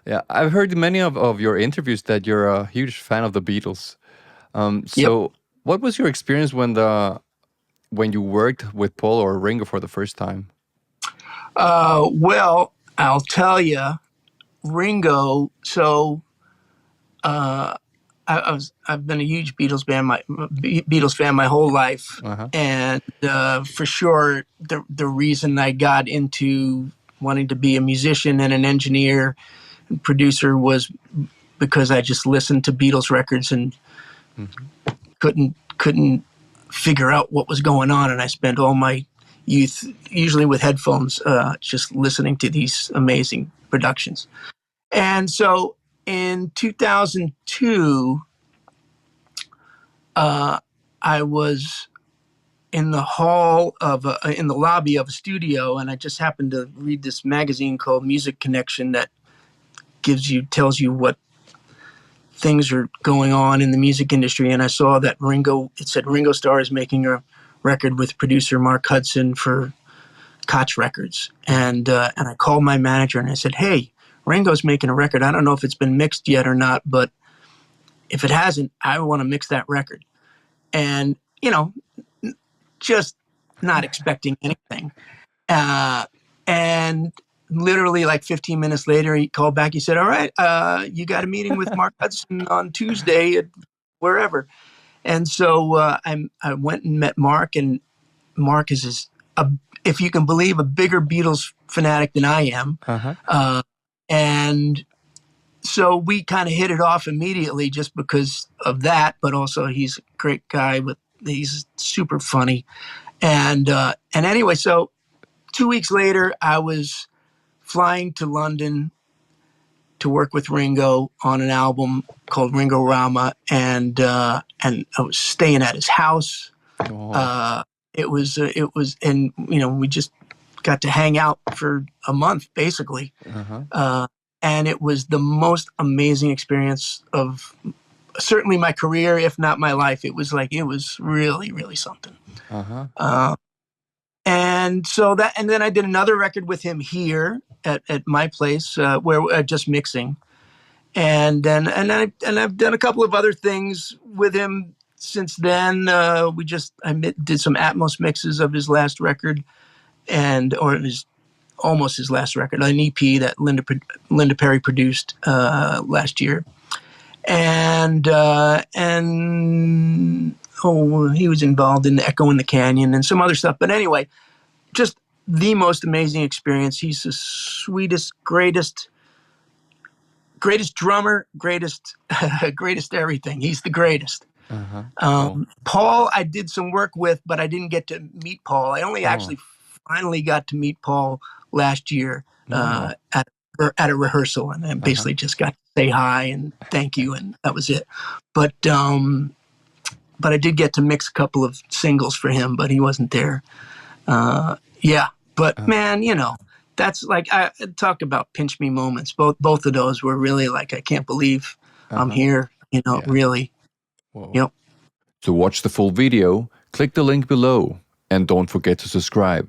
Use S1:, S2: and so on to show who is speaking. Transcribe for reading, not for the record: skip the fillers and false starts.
S1: Yeah, I've heard in many of your interviews that you're a huge fan of the Beatles.
S2: Yep.
S1: So what was your experience when you worked with Paul or Ringo for the first time?
S2: Well, I'll tell you, Ringo. I've been a huge Beatles fan my whole life,
S1: Uh-huh.
S2: and for sure, the reason I got into wanting to be a musician and an engineer and producer was because I just listened to Beatles records and
S1: Hmm.
S2: couldn't figure out what was going on, and I spent all my youth, usually with headphones, just listening to these amazing productions. And so in 2002, I was in the lobby of a studio, and I just happened to read this magazine called Music Connection that tells you what things are going on in the music industry. And I saw that it said Ringo Starr is making a record with producer Mark Hudson for Koch Records. And I called my manager and I said, "Hey, Ringo's making a record. I don't know if it's been mixed yet or not, but if it hasn't, I want to mix that record." And, just not expecting anything. Uh, and literally like 15 minutes later, he called back. He said, "All right, you got a meeting with Mark Hudson on Tuesday at wherever." And so I went and met Mark, and Mark if you can believe, a bigger Beatles fanatic than I am.
S1: Uh-huh.
S2: And so we kind of hit it off immediately just because of that, but also he's a great guy, he's super funny. And anyway, so 2 weeks later, I was flying to London to work with Ringo on an album called Ringo Rama, and I was staying at his house.
S1: Oh.
S2: And we just got to hang out for a month basically,
S1: Uh-huh.
S2: and it was the most amazing experience of certainly my career, if not my life. It was really, really something.
S1: Uh-huh.
S2: And then I did another record with him here at my place, where just mixing, and I've done a couple of other things with him since then. Did some Atmos mixes of his last record, or it was almost his last record, an EP that Linda Perry produced last year, and he was involved in Echo in the Canyon and some other stuff. But anyway, just the most amazing experience. He's the sweetest, greatest drummer, greatest greatest everything. He's the greatest.
S1: Uh-huh. Oh.
S2: Paul, I did some work with, but I didn't get to meet Paul. I only
S1: Oh.
S2: actually finally got to meet Paul last year
S1: No.
S2: at a rehearsal, and I
S1: Uh-huh.
S2: basically just got to say hi and thank you, and that was it. But I did get to mix a couple of singles for him, but he wasn't there. Yeah, but
S1: Uh,
S2: man, that's like, I talk about pinch me moments. Both of those were really like, I can't believe I'm
S1: uh-huh.
S2: here.
S1: Yeah.
S2: Really.
S1: Whoa.
S2: Yep.
S1: To watch the full video, click the link below and don't forget to subscribe.